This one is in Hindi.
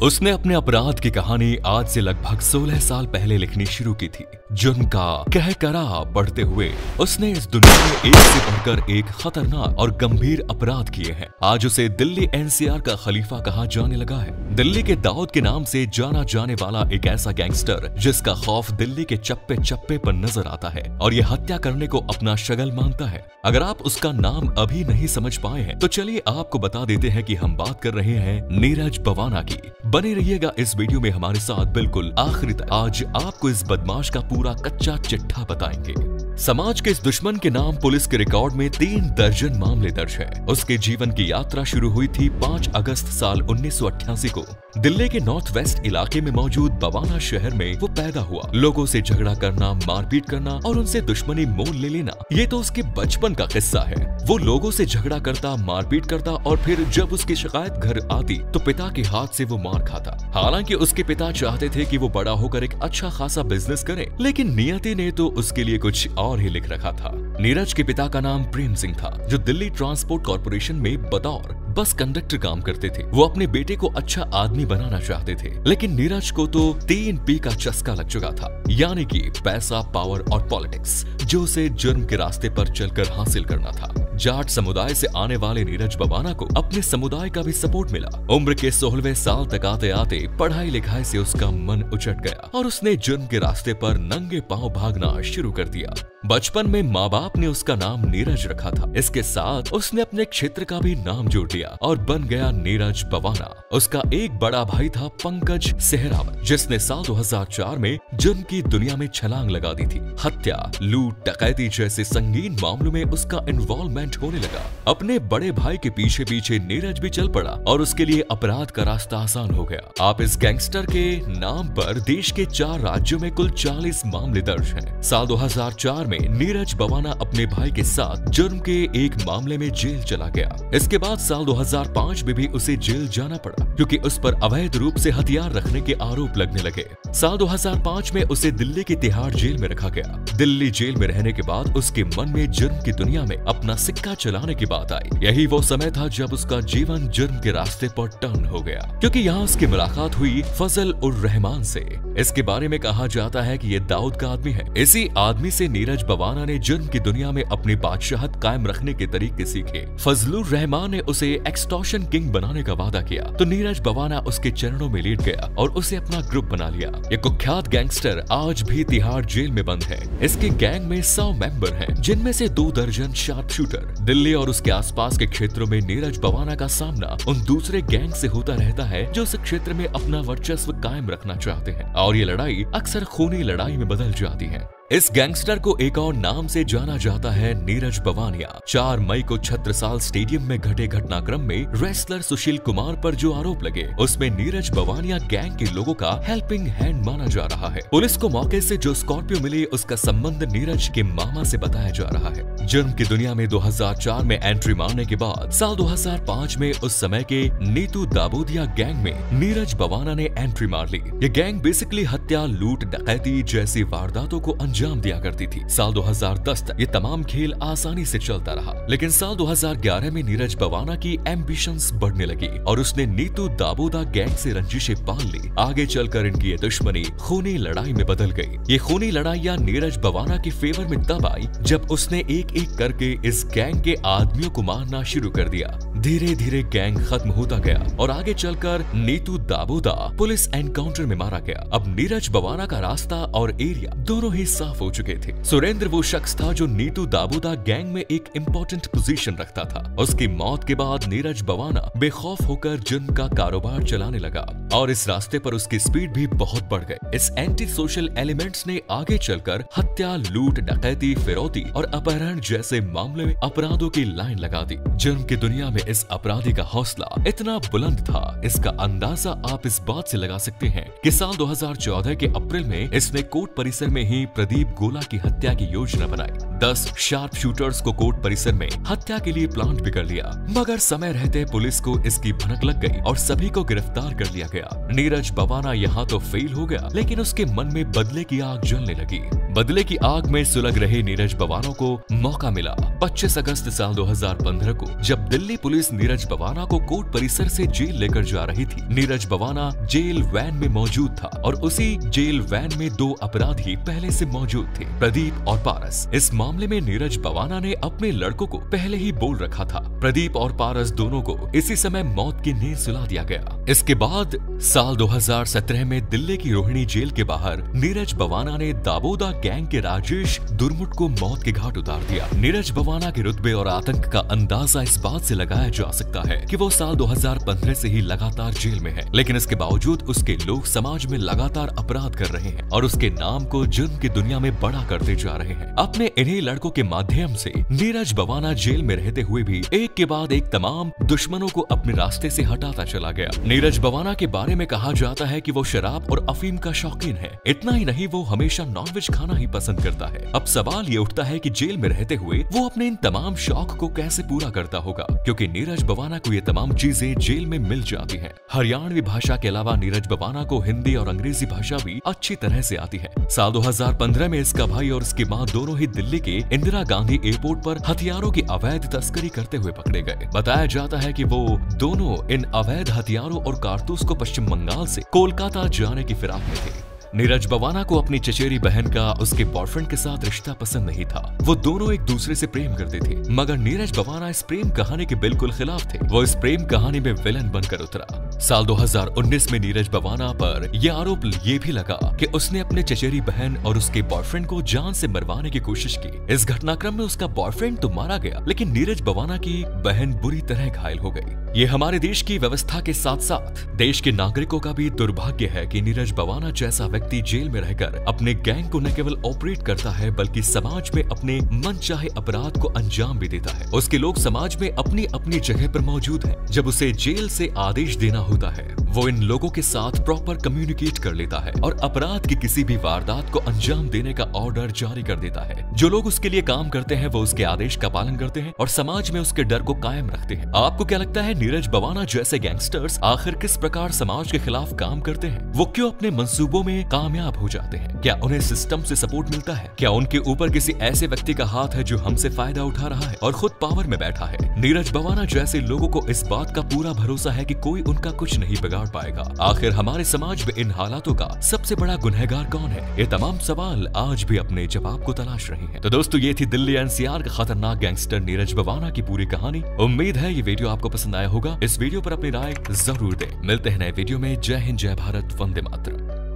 उसने अपने अपराध की कहानी आज से लगभग 16 साल पहले लिखनी शुरू की थी। जुर्म का कहकरा बढ़ते हुए उसने इस दुनिया में एक से बढ़कर एक खतरनाक और गंभीर अपराध किए हैं। आज उसे दिल्ली एनसीआर का खलीफा कहा जाने लगा है। दिल्ली के दाऊद के नाम से जाना जाने वाला एक ऐसा गैंगस्टर जिसका खौफ दिल्ली के चप्पे चप्पे पर नजर आता है और ये हत्या करने को अपना शगल मानता है। अगर आप उसका नाम अभी नहीं समझ पाए हैं तो चलिए आपको बता देते हैं कि हम बात कर रहे हैं नीरज बवाना की। बने रहिएगा इस वीडियो में हमारे साथ बिल्कुल आखिरी तक। आज आपको इस बदमाश का पूरा कच्चा चिट्ठा बताएंगे। समाज के इस दुश्मन के नाम पुलिस के रिकॉर्ड में 3 दर्जन मामले दर्ज है। उसके जीवन की यात्रा शुरू हुई थी 5 अगस्त साल 1988 को। दिल्ली के नॉर्थ वेस्ट इलाके में मौजूद बवाना शहर में वो पैदा हुआ। लोगों से झगड़ा करना, मारपीट करना और उनसे दुश्मनी मोल ले लेना, ये तो उसके बचपन का किस्सा है। वो लोगों से झगड़ा करता, मारपीट करता और फिर जब उसकी शिकायत घर आती तो पिता के हाथ से वो मार खाता। हालांकि उसके पिता चाहते थे कि वो बड़ा होकर एक अच्छा खासा बिजनेस करे, लेकिन नियति ने तो उसके लिए कुछ और ही लिख रखा था। नीरज के पिता का नाम प्रेम सिंह था, जो दिल्ली ट्रांसपोर्ट कॉर्पोरेशन में बतौर बस कंडक्टर काम करते थे। वो अपने बेटे को अच्छा आदमी बनाना चाहते थे, लेकिन नीरज को तो 3P का चस्का लग चुका था, यानी कि पैसा, पावर और पॉलिटिक्स, जो उसे जुर्म के रास्ते पर चलकर हासिल करना था। जाट समुदाय से आने वाले नीरज बवाना को अपने समुदाय का भी सपोर्ट मिला। उम्र के 16वें साल तक आते आते पढ़ाई लिखाई से उसका मन उचट गया और उसने जुर्म के रास्ते पर नंगे पांव भागना शुरू कर दिया। बचपन में माँ बाप ने उसका नाम नीरज रखा था। इसके साथ उसने अपने क्षेत्र का भी नाम जोड़ लिया और बन गया नीरज बवाना। उसका एक बड़ा भाई था पंकज सेहरावत, जिसने साल 2004 में जुर्म की दुनिया में छलांग लगा दी थी। हत्या, लूट, डकैती जैसे संगीन मामलों में उसका इन्वॉल्वमेंट होने लगा। अपने बड़े भाई के पीछे पीछे नीरज भी चल पड़ा और उसके लिए अपराध का रास्ता आसान हो गया। आप इस गैंगस्टर के नाम पर देश के 4 राज्यों में कुल 40 मामले दर्ज हैं। साल 2004 में नीरज बवाना अपने भाई के साथ जुर्म के एक मामले में जेल चला गया। इसके बाद साल 2005 में भी उसे जेल जाना पड़ा, क्योंकि उस पर अवैध रूप से हथियार रखने के आरोप लगने लगे। साल 2005 में उसे दिल्ली की तिहाड़ जेल में रखा गया। दिल्ली जेल में रहने के बाद उसके मन में जुर्म की दुनिया में अपना सिक्का चलाने की बात आई। यही वो समय था जब उसका जीवन जुर्म के रास्ते पर टर्न हो गया, क्योंकि यहाँ उसकी मुलाकात हुई फजल उर रहमान से। इसके बारे में कहा जाता है कि ये दाऊद का आदमी है। इसी आदमी से नीरज बवाना ने जुर्म की दुनिया में अपनी बादशाहत कायम रखने के तरीके सीखे। फजलुर रहमान ने उसे एक्सटॉर्शन किंग बनाने का वादा किया तो नीरज बवाना उसके चरणों में लेट गया और उसे अपना ग्रुप बना लिया। ये कुख्यात गैंगस्टर आज भी तिहाड़ जेल में बंद है। इसके गैंग में 100 मेंबर हैं, जिनमें से 2 दर्जन शार्प शूटर। दिल्ली और उसके आसपास के क्षेत्रों में नीरज बवाना का सामना उन दूसरे गैंग से होता रहता है जो इस क्षेत्र में अपना वर्चस्व कायम रखना चाहते हैं, और ये लड़ाई अक्सर खूनी लड़ाई में बदल जाती है। इस गैंगस्टर को एक और नाम से जाना जाता है नीरज बवानिया। 4 मई को छत्रसाल स्टेडियम में घटे घटनाक्रम में रेसलर सुशील कुमार पर जो आरोप लगे, उसमें नीरज बवानिया गैंग के लोगों का हेल्पिंग हैंड माना जा रहा है। पुलिस को मौके से जो स्कॉर्पियो मिली, उसका संबंध नीरज के मामा से बताया जा रहा है। जुर्म की दुनिया में 2004 में एंट्री मारने के बाद साल 2005 में उस समय के नीतू दाबोदिया गैंग में नीरज बवाना ने एंट्री मार ली। ये गैंग बेसिकली हत्या, लूट, डकैती जैसी वारदातों को अंजाम दिया करती थी। साल 2010 तक ये तमाम खेल आसानी से चलता रहा, लेकिन साल 2011 में नीरज बवाना की एम्बिशंस बढ़ने लगी और उसने नीतू दाबोदा गैंग से रंजिशें पाल ली। आगे चलकर इनकी ये दुश्मनी खूनी लड़ाई में बदल गई। ये खूनी लड़ाइयां नीरज बवाना के फेवर में तब आई जब उसने एक एक करके इस गैंग के आदमियों को मारना शुरू कर दिया। धीरे धीरे गैंग खत्म होता गया और आगे चलकर नीतू दाबोदा पुलिस एनकाउंटर में मारा गया। अब नीरज बवाना का रास्ता और एरिया दोनों ही साफ हो चुके थे। सुरेंद्र वो शख्स था जो नीतू दाबोदा गैंग में एक इम्पोर्टेंट पोजीशन रखता था। उसकी मौत के बाद नीरज बवाना बेखौफ होकर जुर्म का कारोबार चलाने लगा और इस रास्ते पर उसकी स्पीड भी बहुत बढ़ गई। इस एंटी सोशल एलिमेंट्स ने आगे चलकर हत्या, लूट, डकैती, फिरौती और अपहरण जैसे मामले में अपराधों की लाइन लगा दी। जुर्म की दुनिया में इस अपराधी का हौसला इतना बुलंद था, इसका अंदाजा आप इस बात से लगा सकते हैं कि साल 2014 के अप्रैल में इसने कोर्ट परिसर में ही प्रदीप गोला की हत्या की योजना बनाई। 10 शार्प शूटर्स को कोर्ट परिसर में हत्या के लिए प्लांट भी कर लिया, मगर समय रहते पुलिस को इसकी भनक लग गई और सभी को गिरफ्तार कर लिया गया। नीरज बवाना यहाँ तो फेल हो गया, लेकिन उसके मन में बदले की आग जलने लगी। बदले की आग में सुलग रहे नीरज बवाना को मौका मिला। 25 अगस्त साल 2015 को जब दिल्ली पुलिस नीरज बवाना को कोर्ट परिसर से जेल लेकर जा रही थी, नीरज बवाना जेल वैन में मौजूद था और उसी जेल वैन में 2 अपराधी पहले से मौजूद थे, प्रदीप और पारस। इस मामले में नीरज बवाना ने अपने लड़कों को पहले ही बोल रखा था। प्रदीप और पारस दोनों को इसी समय मौत की नींद सुला दिया गया। इसके बाद साल 2017 में दिल्ली की रोहिणी जेल के बाहर नीरज बवाना ने दाबोदा गैंग के राजेश दुर्मुट को मौत के घाट उतार दिया। नीरज बवाना के रुतबे और आतंक का अंदाजा इस बात से लगाया जा सकता है कि वो साल 2015 से ही लगातार जेल में है, लेकिन इसके बावजूद उसके लोग समाज में लगातार अपराध कर रहे हैं और उसके नाम को जुर्म की दुनिया में बड़ा करते जा रहे हैं। अपने इन्हीं लड़कों के माध्यम से नीरज बवाना जेल में रहते हुए भी एक के बाद एक तमाम दुश्मनों को अपने रास्ते से हटाता चला गया। नीरज बवाना के बारे में कहा जाता है कि वो शराब और अफीम का शौकीन है। इतना ही नहीं, वो हमेशा नॉनवेज खाना ही पसंद करता है। अब सवाल ये उठता है कि जेल में रहते हुए वो अपने इन तमाम शौक को कैसे पूरा करता होगा, क्योंकि नीरज बवाना को ये तमाम चीजें जेल में मिल जाती हैं। हरियाणवी भाषा के अलावा नीरज बवाना को हिंदी और अंग्रेजी भाषा भी अच्छी तरह से आती है। साल 2015 में इसका भाई और इसकी मां दोनों ही दिल्ली के इंदिरा गांधी एयरपोर्ट पर हथियारों की अवैध तस्करी करते हुए पकड़े गए। बताया जाता है कि वो दोनों इन अवैध हथियारों और कारतूस को पश्चिम बंगाल से कोलकाता जाने की फिराक में थे। नीरज बवाना को अपनी चचेरी बहन का उसके बॉयफ्रेंड के साथ रिश्ता पसंद नहीं था। वो दोनों एक दूसरे से प्रेम करते थे, मगर नीरज बवाना इस प्रेम कहानी के बिल्कुल खिलाफ थे। वो इस प्रेम कहानी में विलन बनकर उतरा। साल 2019 में नीरज बवाना पर यह आरोप ये भी लगा कि उसने अपने चचेरी बहन और उसके बॉयफ्रेंड को जान से मरवाने की कोशिश की। इस घटनाक्रम में उसका बॉयफ्रेंड तो मारा गया, लेकिन नीरज बवाना की बहन बुरी तरह घायल हो गई। ये हमारे देश की व्यवस्था के साथ साथ देश के नागरिकों का भी दुर्भाग्य है कि नीरज बवाना जैसा व्यक्ति जेल में रहकर अपने गैंग को न केवल ऑपरेट करता है, बल्कि समाज में अपने मनचाहे अपराध को अंजाम भी देता है। उसके लोग समाज में अपनी अपनी जगह पर मौजूद हैं। जब उसे जेल से आदेश देना होता है, वो इन लोगों के साथ प्रॉपर कम्युनिकेट कर लेता है और अपराध की किसी भी वारदात को अंजाम देने का ऑर्डर जारी कर देता है। जो लोग उसके लिए काम करते हैं वो उसके आदेश का पालन करते हैं और समाज में उसके डर को कायम रखते हैं। आपको क्या लगता है, नीरज बवाना जैसे गैंगस्टर्स आखिर किस प्रकार समाज के खिलाफ काम करते हैं? वो क्यों अपने मंसूबों में कामयाब हो जाते हैं? क्या उन्हें सिस्टम से सपोर्ट मिलता है? क्या उनके ऊपर किसी ऐसे व्यक्ति का हाथ है जो हमसे फायदा उठा रहा है और खुद पावर में बैठा है? नीरज बवाना जैसे लोगों को इस बात का पूरा भरोसा है कि कोई उनका कुछ नहीं बिगाड़ पाएगा। आखिर हमारे समाज में इन हालातों का सबसे बड़ा गुनहगार कौन है? ये तमाम सवाल आज भी अपने जवाब को तलाश रहे हैं। तो दोस्तों, ये थी दिल्ली एनसीआर का खतरनाक गैंगस्टर नीरज बवाना की पूरी कहानी। उम्मीद है ये वीडियो आपको पसंद आया होगा। इस वीडियो पर अपनी राय जरूर दें। मिलते हैं नए वीडियो में। जय हिंद, जय भारत, वंदे मातरम।